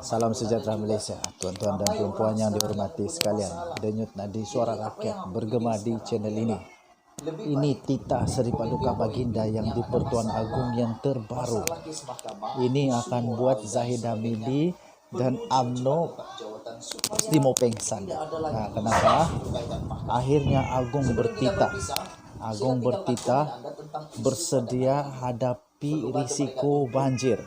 Salam sejahtera Malaysia, tuan-tuan dan puan-puan yang dihormati sekalian. Denyut nadi suara rakyat bergema di channel ini. Ini titah Seri Paduka Baginda yang di Pertuan Agong yang terbaru. Ini akan buat Zahid Hamidi dan UMNO mesti mau pengsan. Nah, kenapa? Akhirnya Agong bertitah. Agong bertitah bersedia hadapi risiko banjir.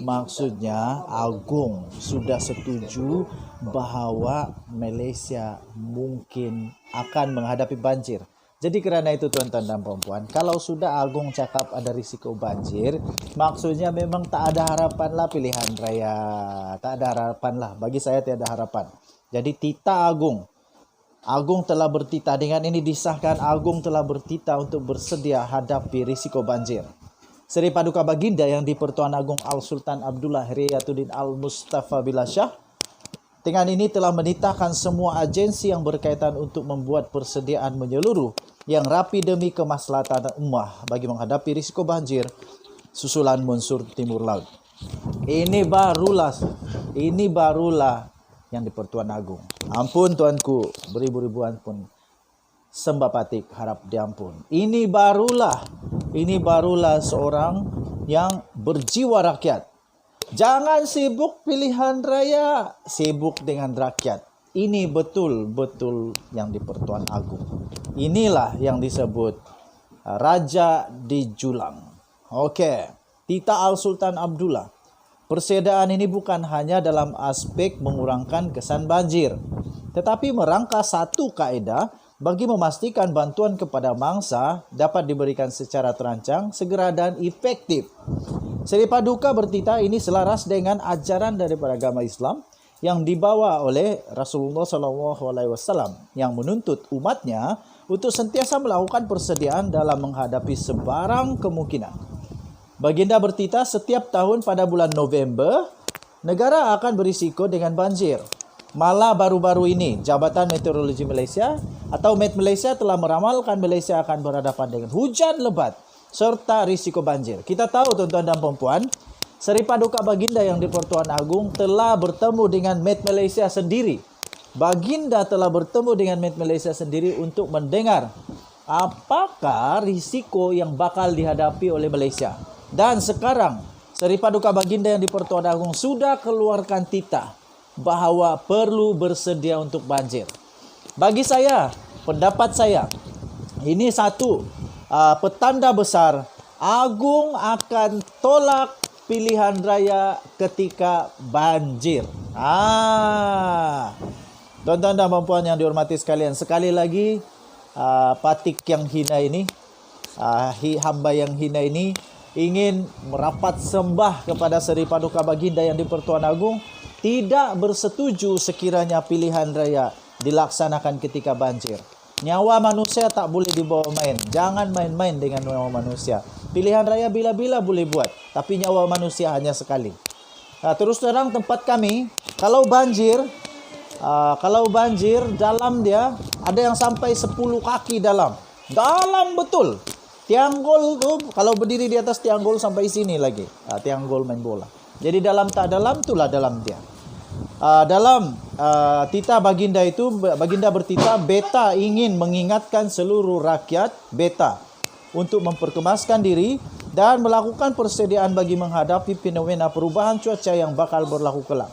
Maksudnya Agong sudah setuju bahawa Malaysia mungkin akan menghadapi banjir. Jadi kerana itu tuan-tuan dan puan-puan, kalau sudah Agong cakap ada risiko banjir, maksudnya memang tak ada harapan lah pilihan raya. Tak ada harapan lah. Bagi saya tiada harapan. Jadi titah Agong. Agong telah bertitah, dengan ini disahkan Agong telah bertitah untuk bersedia hadapi risiko banjir. Seri Paduka Baginda yang di Pertuan Agong Al-Sultan Abdullah Riyatuddin Al-Mustafa Billah Shah dengan ini telah menitahkan semua agensi yang berkaitan untuk membuat persediaan menyeluruh yang rapi demi kemaslahatan ummah bagi menghadapi risiko banjir susulan monsur timur laut. Ini barulah yang di Pertuan Agong. Ampun tuanku, beribu-ribuan pun sembah patik harap diampun. Ini barulah seorang yang berjiwa rakyat. Jangan sibuk pilihan raya, sibuk dengan rakyat. Ini betul-betul yang di Pertuan Agong. Inilah yang disebut Raja di Julang. Okey, titah Al-Sultan Abdullah. Persediaan ini bukan hanya dalam aspek mengurangkan kesan banjir, tetapi merangka satu kaedah bagi memastikan bantuan kepada mangsa dapat diberikan secara terancang, segera dan efektif. Seri Paduka bertitah ini selaras dengan ajaran daripada agama Islam yang dibawa oleh Rasulullah SAW yang menuntut umatnya untuk sentiasa melakukan persediaan dalam menghadapi sebarang kemungkinan. Baginda bertitah setiap tahun pada bulan November, negara akan berisiko dengan banjir. Malah baru-baru ini, Jabatan Meteorologi Malaysia atau Met Malaysia telah meramalkan Malaysia akan berhadapan dengan hujan lebat serta risiko banjir. Kita tahu tuan-tuan dan puan-puan, Seri Paduka Baginda yang di Pertuan Agong telah bertemu dengan Met Malaysia sendiri. Baginda telah bertemu dengan Met Malaysia sendiri untuk mendengar apakah risiko yang bakal dihadapi oleh Malaysia. Dan sekarang, Seri Paduka Baginda yang di Pertuan Agong sudah keluarkan titah bahawa perlu bersedia untuk banjir. Bagi saya, pendapat saya, ini satu petanda besar Agong akan tolak pilihan raya ketika banjir. Tuan-tuan dan puan yang dihormati sekalian, sekali lagi patik yang hina ini, hamba yang hina ini ingin merapat sembah kepada Seri Paduka Baginda yang di Pertuan Agong tidak bersetuju sekiranya pilihan raya dilaksanakan ketika banjir. Nyawa manusia tak boleh dibawa main. Jangan main-main dengan nyawa manusia. Pilihan raya bila-bila boleh buat, tapi nyawa manusia hanya sekali. Terus terang tempat kami, kalau banjir dalam dia ada yang sampai 10 kaki dalam. Dalam betul. Tiang gol tu kalau berdiri di atas tiang gol sampai sini lagi. Tiang gol main bola. Jadi dalam tak dalam itulah dalam dia. Dalam titah Baginda itu, Baginda bertitah beta ingin mengingatkan seluruh rakyat beta untuk memperkemaskan diri dan melakukan persediaan bagi menghadapi fenomena perubahan cuaca yang bakal berlaku kelak.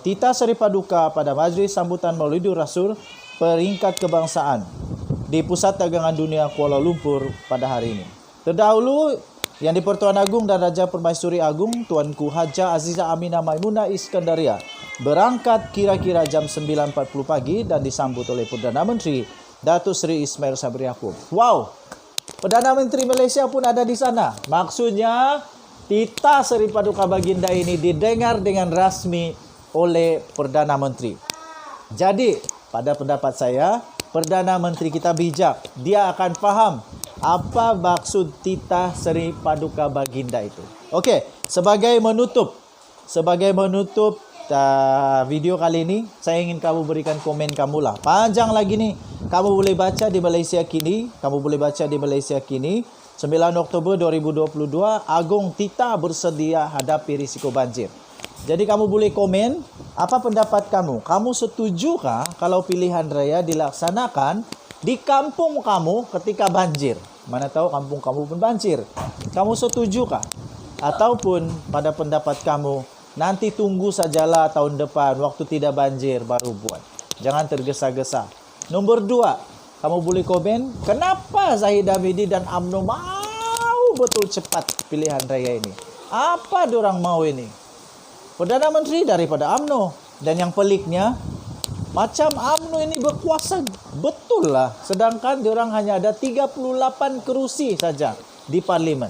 Titah Seri Paduka pada Majlis Sambutan Maulidur Rasul peringkat kebangsaan di Pusat Dagangan Dunia Kuala Lumpur pada hari ini. Terdahulu yang di Pertuan Agong dan Raja Permaisuri Agong Tuanku Haja Aziza Aminah Maimunah Iskandaria berangkat kira-kira jam 9.40 pagi dan disambut oleh Perdana Menteri Datuk Seri Ismail Sabri Yaakob. Wow, Perdana Menteri Malaysia pun ada di sana. Maksudnya titah Seri Paduka Baginda ini didengar dengan rasmi oleh Perdana Menteri. Jadi pada pendapat saya, Perdana Menteri kita bijak. Dia akan faham apa maksud titah Seri Paduka Baginda itu. Okey, sebagai menutup video kali ini, saya ingin kamu berikan komen kamu lah. Panjang lagi nih. Kamu boleh baca di Malaysia Kini. 9 Oktober 2022, Agong titah bersedia hadapi risiko banjir. Jadi kamu boleh komen, apa pendapat kamu? Kamu setujukah kalau pilihan raya dilaksanakan di kampung kamu ketika banjir? Mana tahu kampung kamu pun banjir. Kamu setujukah? Ataupun pada pendapat kamu, nanti tunggu sajalah tahun depan, waktu tidak banjir baru buat. Jangan tergesa-gesa. Nomor 2, kamu boleh komen, kenapa Zahid Hamidi dan UMNO mau betul cepat pilihan raya ini? Apa diorang mau ini? Perdana Menteri daripada UMNO. Dan yang peliknya, macam UMNO ini berkuasa betul lah. Sedangkan diorang hanya ada 38 kerusi saja di parlimen.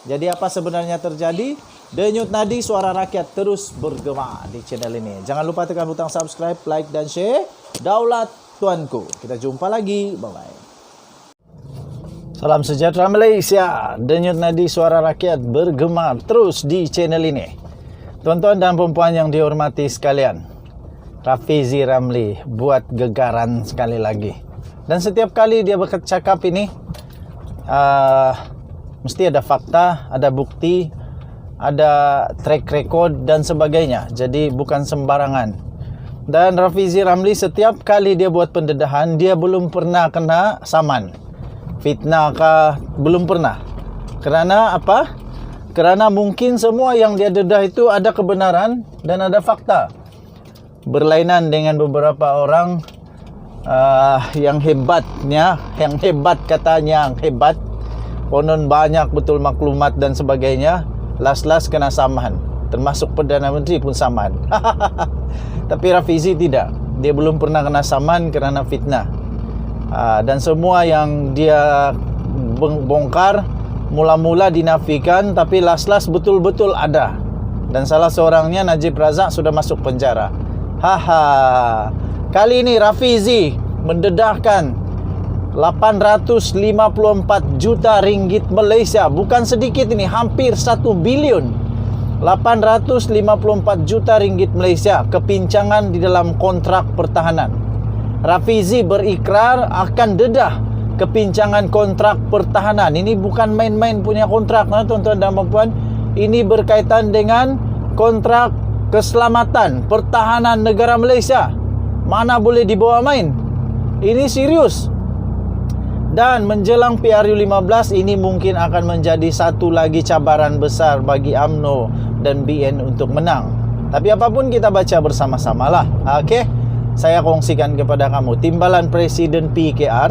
Jadi apa sebenarnya terjadi? Denyut nadi suara rakyat terus bergema di channel ini. Jangan lupa tekan butang subscribe, like dan share. Daulat Tuanku. Kita jumpa lagi. Bye-bye. Salam sejahtera Malaysia. Denyut nadi suara rakyat bergema terus di channel ini. Tuan-tuan dan perempuan yang dihormati sekalian, Rafizi Ramli buat gegaran sekali lagi. Dan setiap kali dia bercakap ini, mesti ada fakta, ada bukti, ada track record dan sebagainya. Jadi bukan sembarangan. Dan Rafizi Ramli setiap kali dia buat pendedahan, dia belum pernah kena saman. Fitnah kah? Belum pernah. Kerana apa? Kerana mungkin semua yang dia dedah itu ada kebenaran dan ada fakta. Berlainan dengan beberapa orang yang hebatnya, yang hebat katanya, yang hebat. Konon banyak betul maklumat dan sebagainya. Las-las kena saman. Termasuk Perdana Menteri pun saman. Tapi Rafizi tidak. Dia belum pernah kena saman kerana fitnah. Dan semua yang dia bongkar mula-mula dinafikan, tapi las-las betul-betul ada. Dan salah seorangnya Najib Razak sudah masuk penjara. Haha. Kali ini Rafizi mendedahkan 854 juta ringgit Malaysia. Bukan sedikit ini, hampir 1 bilion. 854 juta ringgit Malaysia kepincangan di dalam kontrak pertahanan. Rafizi berikrar akan dedah kepincangan kontrak pertahanan. Ini bukan main-main punya kontrak, tuan-tuan dan puan-puan. Ini berkaitan dengan kontrak keselamatan pertahanan negara Malaysia. Mana boleh dibawa main? Ini serius. Dan menjelang PRU15 ini mungkin akan menjadi satu lagi cabaran besar bagi UMNO dan BN untuk menang. Tapi apapun kita baca bersama-samalah. Okey. Saya kongsikan kepada kamu timbalan Presiden PKR,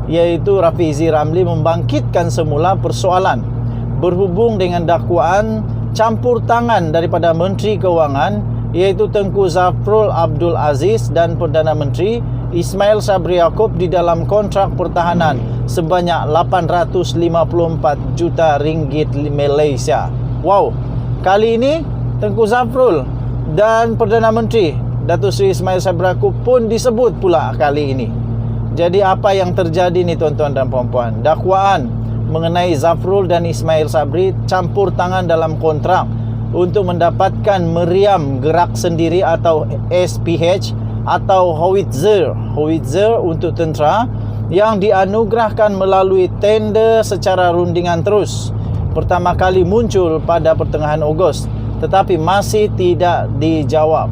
iaitu Rafizi Ramli, membangkitkan semula persoalan berhubung dengan dakwaan campur tangan daripada Menteri Kewangan, iaitu Tengku Zafrul Abdul Aziz dan Perdana Menteri Ismail Sabri Yaakob di dalam kontrak pertahanan sebanyak 854 juta ringgit Malaysia. Wow, kali ini Tengku Zafrul dan Perdana Menteri Datuk Seri Ismail Sabri Yaakob pun disebut pula kali ini. Jadi apa yang terjadi ni tuan-tuan dan puan-puan? Dakwaan mengenai Zafrul dan Ismail Sabri campur tangan dalam kontrak untuk mendapatkan meriam gerak sendiri atau SPH atau howitzer untuk tentera yang dianugerahkan melalui tender secara rundingan terus. Pertama kali muncul pada pertengahan Ogos tetapi masih tidak dijawab.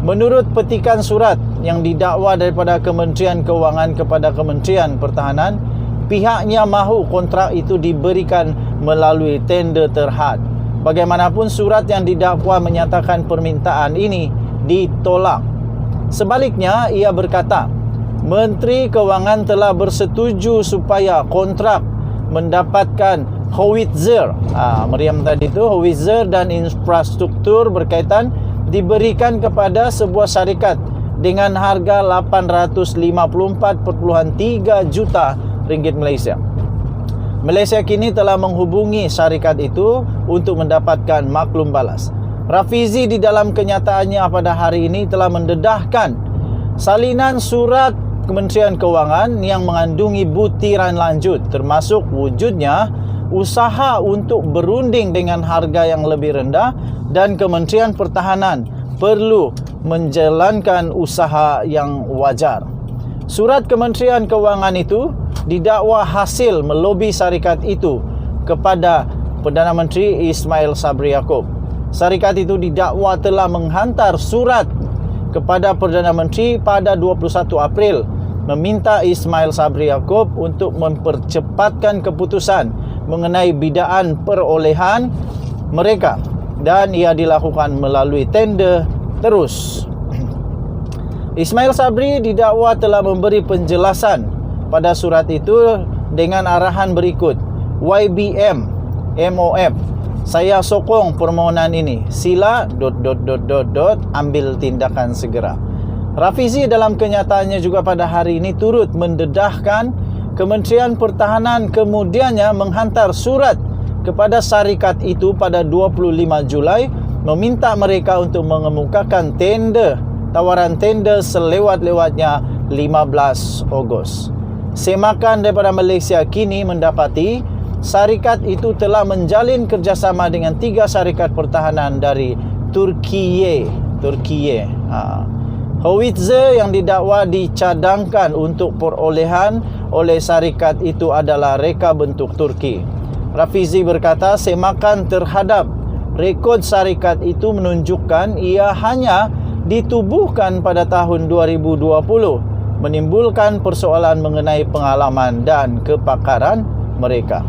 Menurut petikan surat yang didakwa daripada Kementerian Kewangan kepada Kementerian Pertahanan, pihaknya mahu kontrak itu diberikan melalui tender terhad. Bagaimanapun surat yang didakwa menyatakan permintaan ini ditolak. Sebaliknya, ia berkata, Menteri Kewangan telah bersetuju supaya kontrak mendapatkan howitzer, meriam tadi itu, howitzer dan infrastruktur berkaitan diberikan kepada sebuah syarikat dengan harga 854.3 juta ringgit Malaysia. Malaysia kini telah menghubungi syarikat itu untuk mendapatkan maklum balas. Rafizi di dalam kenyataannya pada hari ini telah mendedahkan salinan surat Kementerian Kewangan yang mengandungi butiran lanjut, termasuk wujudnya usaha untuk berunding dengan harga yang lebih rendah dan Kementerian Pertahanan perlu menjalankan usaha yang wajar. Surat Kementerian Kewangan itu didakwa hasil melobi syarikat itu kepada Perdana Menteri Ismail Sabri Yaakob. Syarikat itu didakwa telah menghantar surat kepada Perdana Menteri pada 21 April meminta Ismail Sabri Yaakob untuk mempercepatkan keputusan mengenai bidaan perolehan mereka, dan ia dilakukan melalui tender terus. Ismail Sabri didakwa telah memberi penjelasan pada surat itu dengan arahan berikut. YBM MOF, saya sokong permohonan ini. Sila ... ambil tindakan segera. Rafizi dalam kenyataannya juga pada hari ini turut mendedahkan Kementerian Pertahanan kemudiannya menghantar surat kepada syarikat itu pada 25 Julai meminta mereka untuk mengemukakan tawaran tender selewat-lewatnya 15 Ogos. Semakan daripada Malaysia kini mendapati syarikat itu telah menjalin kerjasama dengan 3 syarikat pertahanan dari Turkiye. Howitzer yang didakwa dicadangkan untuk perolehan oleh syarikat itu adalah reka bentuk Turki. Rafizi berkata semakan terhadap rekod syarikat itu menunjukkan ia hanya ditubuhkan pada tahun 2020, menimbulkan persoalan mengenai pengalaman dan kepakaran mereka.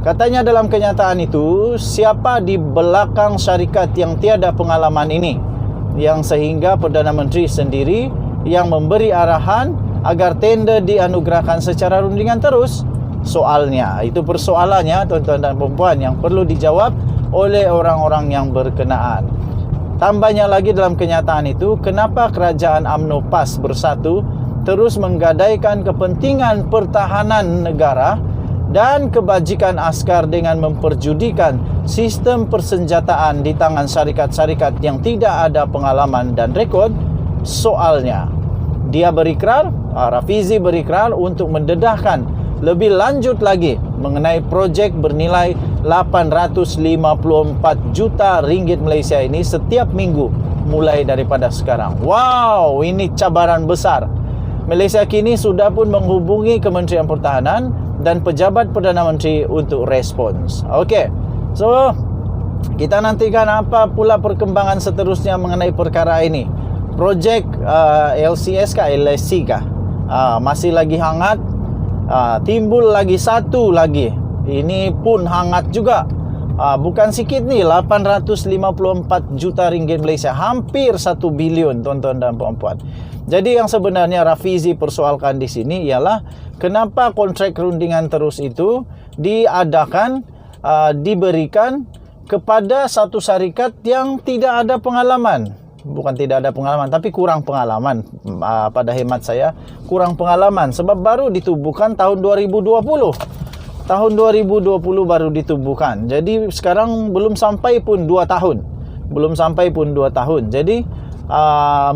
Katanya dalam kenyataan itu, siapa di belakang syarikat yang tiada pengalaman ini, yang sehingga Perdana Menteri sendiri yang memberi arahan agar tender dianugerahkan secara rundingan terus? Soalnya, itu persoalannya tuan-tuan dan puan yang perlu dijawab oleh orang-orang yang berkenaan. Tambahnya lagi dalam kenyataan itu, kenapa kerajaan UMNO PAS Bersatu terus menggadaikan kepentingan pertahanan negara dan kebajikan askar dengan memperjudikan sistem persenjataan di tangan syarikat-syarikat yang tidak ada pengalaman dan rekod? Soalnya, dia berikrar, Rafizi berikrar untuk mendedahkan lebih lanjut lagi mengenai projek bernilai 854 juta ringgit Malaysia ini setiap minggu mulai daripada sekarang. Wow, ini cabaran besar. Malaysia kini sudah pun menghubungi Kementerian Pertahanan dan pejabat Perdana Menteri untuk respons. Okey. So, kita nantikan apa pula perkembangan seterusnya mengenai perkara ini. Projek LCS kah, LSC kah? Masih lagi hangat. Timbul lagi satu lagi. Ini pun hangat juga. Bukan sikit ni, 854 juta ringgit Malaysia, hampir 1 bilion tuan-tuan dan puan-puan. Jadi yang sebenarnya Rafizi persoalkan di sini ialah kenapa kontrak rundingan terus itu diadakan, diberikan kepada satu syarikat yang tidak ada pengalaman. Bukan tidak ada pengalaman, tapi kurang pengalaman. Pada hemat saya, kurang pengalaman sebab baru ditubuhkan tahun 2020. Tahun 2020 baru ditubuhkan. Jadi sekarang belum sampai pun 2 tahun. Jadi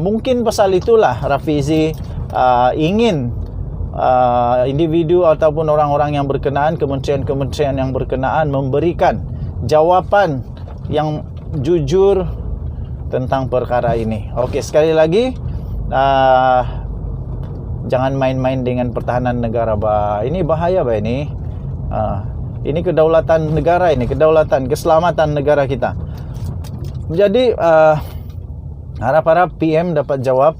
mungkin pasal itulah Rafizi ingin individu ataupun orang-orang yang berkenaan, kementerian-kementerian yang berkenaan memberikan jawapan yang jujur tentang perkara ini. Okey, sekali lagi jangan main-main dengan pertahanan negara. Ini bahaya ini. Ini kedaulatan negara, ini kedaulatan, keselamatan negara kita. Jadi harap-harap PM dapat jawab.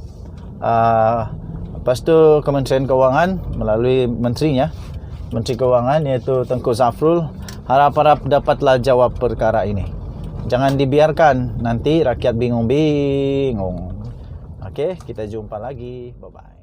Lepas tu Kementerian Kewangan melalui menterinya, Menteri Kewangan iaitu Tengku Zafrul, harap-harap dapatlah jawab perkara ini. Jangan dibiarkan nanti rakyat bingung-bingung. Okey, kita jumpa lagi. Bye-bye.